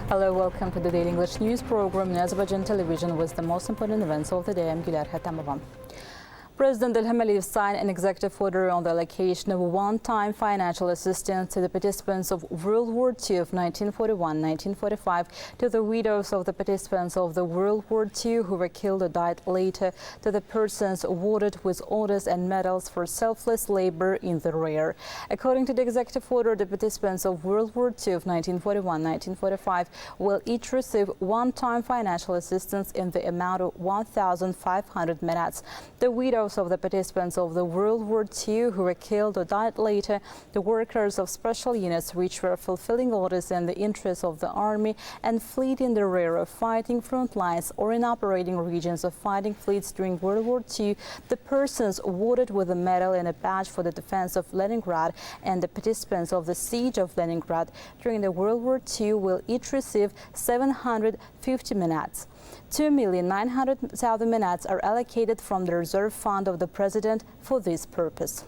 Hello, welcome to the Daily English News program in Azərbaycan Televiziya with the most important events of the day. I'm Gülər Hətamova. President İlham signed an executive order on the allocation of one-time financial assistance to the participants of World War II of 1941-1945, to the widows of the participants of the World War II who were killed or died later, to the persons awarded with orders and medals for selfless labor in the rear. According to the executive order, the participants of World War II of 1941-1945 will each receive one-time financial assistance in the amount of 1,500 manats. The widows of the participants of the World War II who were killed or died later, the workers of special units which were fulfilling orders in the interest of the army and fleet in the rear of fighting front lines or in operating regions of fighting fleets during World War II, the persons awarded with a medal and a badge for the defense of Leningrad, and the participants of the siege of Leningrad during the World War II will each receive 750 manats. 2,900,000 manats are allocated from the reserve fund of the President for this purpose.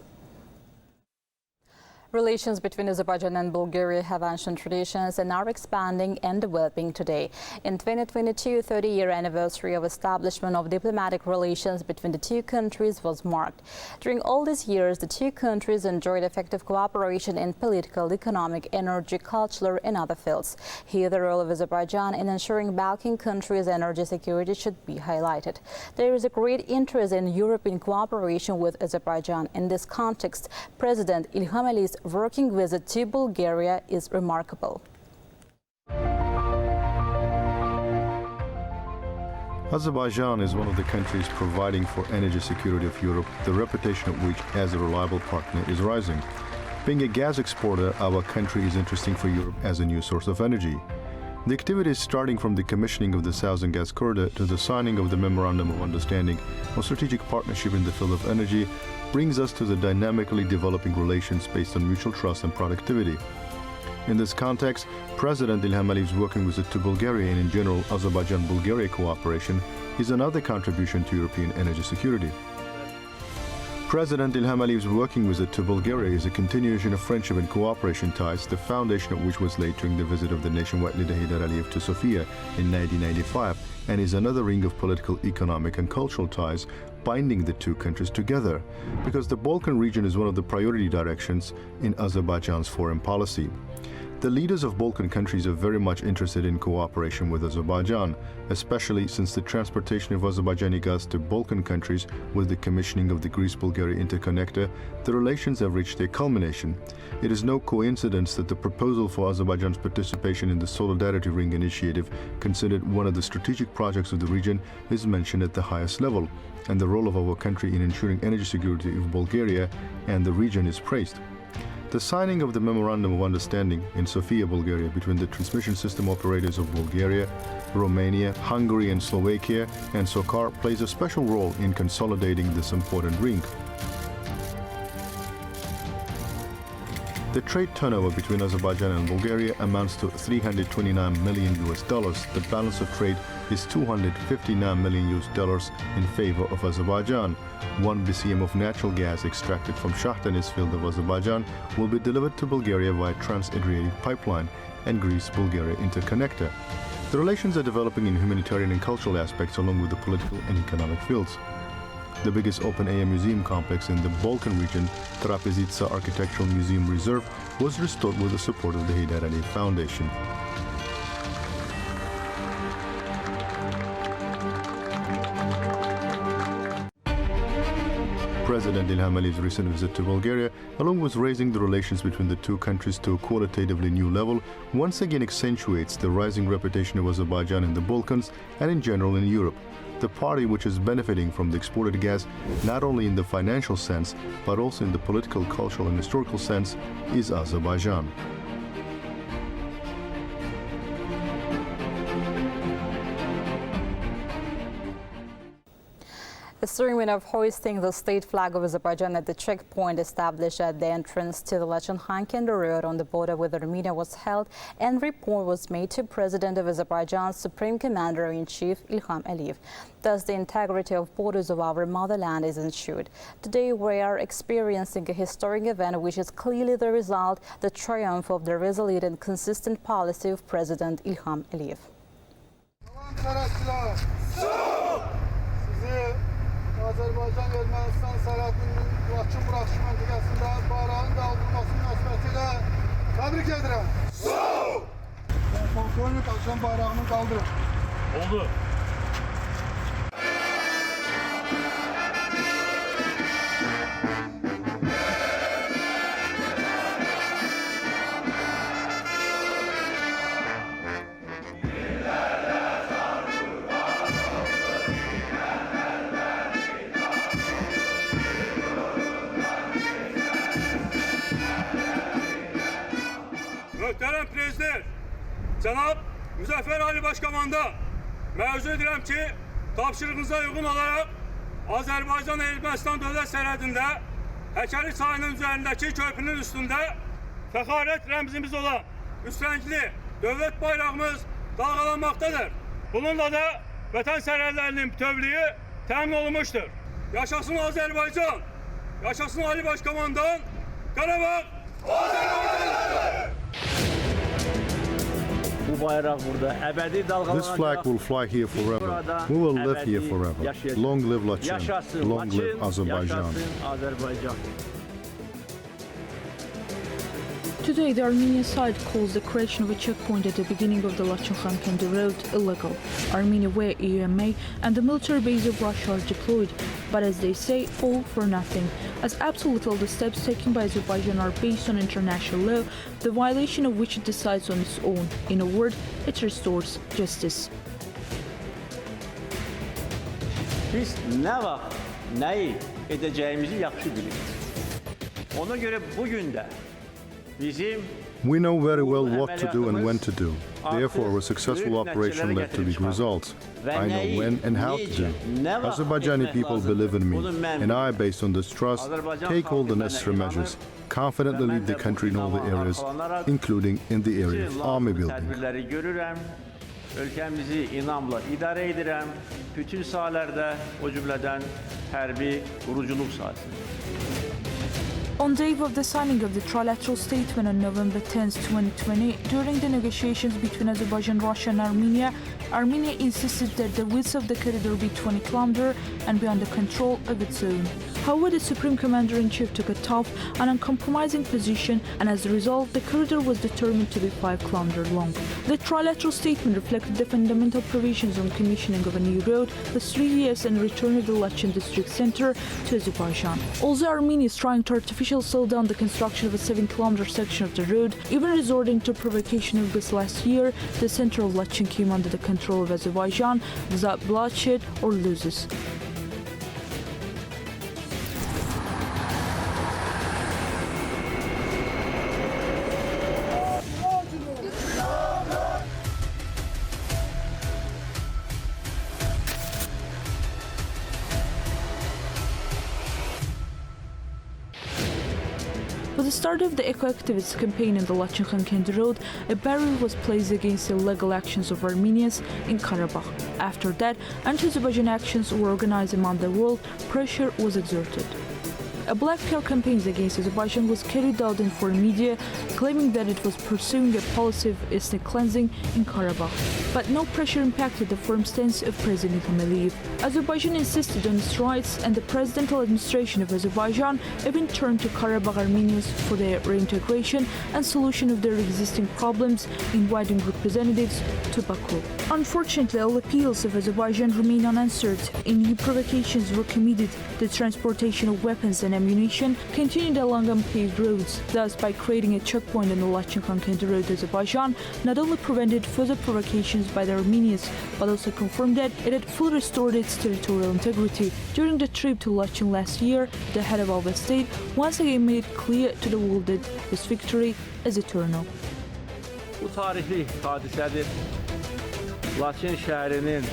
Relations between Azerbaijan and Bulgaria have ancient traditions and are expanding and developing today. In 2022, 30-year anniversary of establishment of diplomatic relations between the two countries was marked. During all these years, the two countries enjoyed effective cooperation in political, economic, energy, cultural and other fields. Here, the role of Azerbaijan in ensuring Balkan countries' energy security should be highlighted. There is a great interest in European cooperation with Azerbaijan. In this context, President İlham's working visit to Bulgaria is remarkable. Azerbaijan is one of the countries providing for energy security of Europe, the reputation of which as a reliable partner is rising. Being a gas exporter, our country is interesting for Europe as a new source of energy. The activities starting from the commissioning of the Southern Gas Corridor to the signing of the Memorandum of Understanding on Strategic Partnership in the field of energy brings us to the dynamically developing relations based on mutual trust and productivity. In this context, President İlham Aliyev's working visit to Bulgaria and in general Azerbaijan-Bulgaria cooperation is another contribution to European energy security. President İlham Aliyev's working visit to Bulgaria is a continuation of friendship and cooperation ties, the foundation of which was laid during the visit of the nationwide leader Heydar Aliyev to Sofia in 1995, and is another ring of political, economic and cultural ties binding the two countries together, because the Balkan region is one of the priority directions in Azerbaijan's foreign policy. The leaders of Balkan countries are very much interested in cooperation with Azerbaijan, especially since the transportation of Azerbaijani gas to Balkan countries with the commissioning of the Greece-Bulgaria interconnector, the relations have reached their culmination. It is no coincidence that the proposal for Azerbaijan's participation in the Solidarity Ring initiative, considered one of the strategic projects of the region, is mentioned at the highest level, and the role of our country in ensuring energy security of Bulgaria and the region is praised. The signing of the Memorandum of Understanding in Sofia, Bulgaria, between the transmission system operators of Bulgaria, Romania, Hungary and Slovakia and SOCAR plays a special role in consolidating this important ring. The trade turnover between Azerbaijan and Bulgaria amounts to $329 million. The balance of trade is $259 million in favor of Azerbaijan. 1 BCM of natural gas extracted from Shahtanis field of Azerbaijan will be delivered to Bulgaria via Trans-Adriatic pipeline and Greece-Bulgaria interconnector. The relations are developing in humanitarian and cultural aspects along with the political and economic fields. The biggest open-air museum complex in the Balkan region, Trapezitsa Architectural Museum Reserve, was restored with the support of the Heydar Aliyev Foundation. President İlham Aliyev's recent visit to Bulgaria, along with raising the relations between the two countries to a qualitatively new level, once again accentuates the rising reputation of Azerbaijan in the Balkans and in general in Europe. The party which is benefiting from the exported gas, not only in the financial sense, but also in the political, cultural and historical sense, is Azerbaijan. The ceremony of hoisting the state flag of Azerbaijan at the checkpoint established at the entrance to the Lachin-Khankendi road on the border with Armenia was held, and report was made to President of Azerbaijan's Supreme Commander-in-Chief Ilham Aliyev. Thus, the integrity of borders of our motherland is ensured. Today, we are experiencing a historic event which is clearly the result, the triumph of the resolute and consistent policy of President Ilham Aliyev. Azərbaycan Ermənistan sərhədinin Laçın buraxış məntəqəsində bayrağın qaldırılması münasibətilə təbrik edirəm. Sağ ol! Polkovnik Azərbaycan bayrağını qaldırın. Oldu. Muhterem Prezident, Cənab Müzəffər Ali Başkomandan, məruz edirəm ki, tapşırığınıza uyğun olaraq Azərbaycan-Ermənistan dövlət sərhədində Həkəri çayının üzərindəki köprünün üstündə fəxarət rəmzimiz olan üstəngli dövlət bayrağımız dalğalanmaqdadır. Bununla da vətən sərhədlərinin bütövlüyü təmin olunmuşdur. Yaşasın Azərbaycan, yaşasın Ali Başkomandan, Qarabağ Azərbaycandır! This flag will fly here forever. We will live here forever. Long live Lachin. Long live Azerbaijan. Today, the Armenian side calls the creation of a checkpoint at the beginning of the Lachin-Khankendi road illegal. Armenia, where EUMA and the military base of Russia are deployed, but as they say, all for nothing. As absolutely all the steps taken by Azerbaijan are based on international law, the violation of which it decides on its own. In a word, it restores justice. Biz nə vaxt nəyi edəcəyimizi yaxşı bilirik. Ona görə bugün də we know very well what to do and when to do. Therefore, a successful operation led to big results. I know when and how to do. Azerbaijani people believe in me, and I, based on this trust, take all the necessary measures, confidently lead the country in all the areas, including in the area of army building. Ölkəmizi inamla idarə edirəm, bütün sahələrdə, o cümlədən hərbi quruculuq sahəsində. On the eve of the signing of the trilateral statement on November 10, 2020, during the negotiations between Azerbaijan, Russia and Armenia, Armenia insisted that the width of the corridor be 20 km and be under control of its own. However, the Supreme Commander-in-Chief took a tough and uncompromising position, and as a result, the corridor was determined to be 5 km long. The trilateral statement reflected the fundamental provisions on commissioning of a new road for 3 years and return of the Lachin district center to Azerbaijan. Although Armenia is trying to artificially slow down the construction of a 7-km section of the road, even resorting to provocation of this last year, the center of Lachin came under the control of Azerbaijan without bloodshed or losses. With the start of the eco-activist campaign in the Lachin-Khankendi road, a barrier was placed against the illegal actions of Armenians in Karabakh. After that, anti-Azerbaijan actions were organized among the world, pressure was exerted. A black PR campaign against Azerbaijan was carried out in foreign media, claiming that it was pursuing a policy of ethnic cleansing in Karabakh. But no pressure impacted the firm stance of President Ilham Aliyev. Azerbaijan insisted on its rights, and the presidential administration of Azerbaijan even turned to Karabakh Armenians for their reintegration and solution of their existing problems, inviting representatives to Baku. Unfortunately, all appeals of Azerbaijan remain unanswered, and new provocations were committed. The transportation of weapons and ammunition continued along unpaved roads. Thus, by creating a checkpoint on the Lachin-Khankendi road, Azerbaijan not only prevented further provocations by the Armenians, but also confirmed that it had fully restored its territorial integrity. During the trip to Lachin last year, the head of our state once again made it clear to the world that this victory is eternal. Bu tarihli hadisədir. Lachin şəhərinin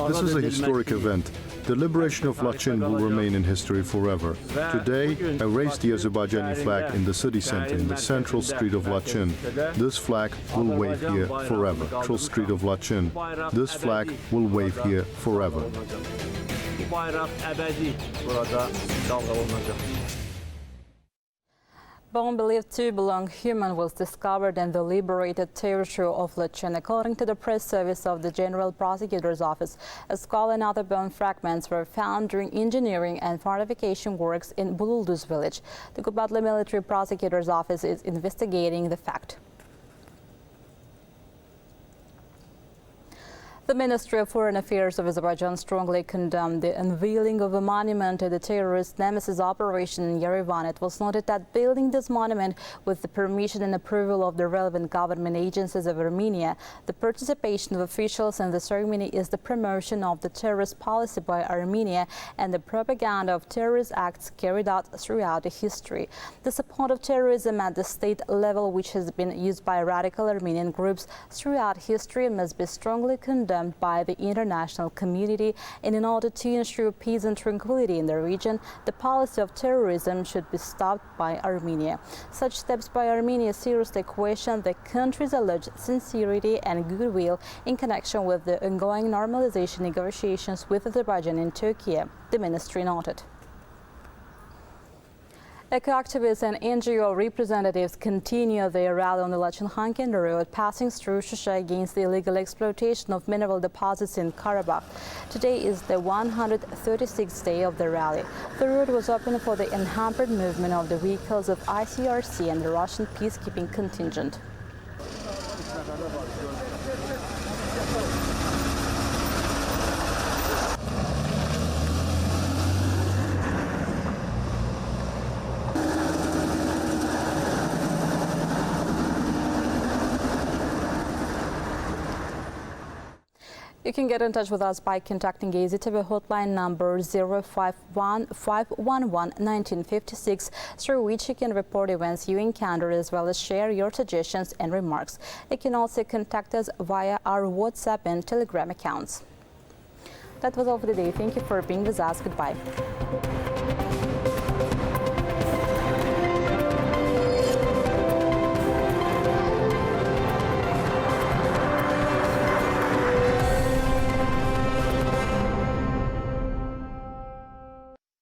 This is a historic event. The liberation of Laçın will remain in history forever. Today, I raised the Azerbaijani flag in the city center, in the central street of Laçın. This flag will wave here forever. Central street of Laçın. This flag will wave here forever. Bu bayraq əbədi burada dalgalanacaq. Bone believed to belong human was discovered in the liberated territory of Laçın. According to the press service of the General Prosecutor's Office, a skull and other bone fragments were found during engineering and fortification works in Bululduz village. The Qapalı Military Prosecutor's Office is investigating the fact. The Ministry of Foreign Affairs of Azerbaijan strongly condemned the unveiling of a monument to the terrorist nemesis operation in Yerevan. It was noted that building this monument with the permission and approval of the relevant government agencies of Armenia, the participation of officials in the ceremony is the promotion of the terrorist policy by Armenia and the propaganda of terrorist acts carried out throughout history. The support of terrorism at the state level, which has been used by radical Armenian groups throughout history, must be strongly condemned by the international community, and in order to ensure peace and tranquility in the region, the policy of terrorism should be stopped by Armenia. Such steps by Armenia seriously question the country's alleged sincerity and goodwill in connection with the ongoing normalization negotiations with Azerbaijan and Turkey, the ministry noted. Eco-activists and NGO representatives continue their rally on the Laçın-Xankəndi road, passing through Şuşa against the illegal exploitation of mineral deposits in Karabakh. Today is the 136th day of the rally. The road was open for the unhampered movement of the vehicles of ICRC and the Russian peacekeeping contingent. You can get in touch with us by contacting AzTV hotline number 051-511-1956, through which you can report events you encounter as well as share your suggestions and remarks. You can also contact us via our WhatsApp and Telegram accounts. That was all for today. Thank you for being with us. Goodbye.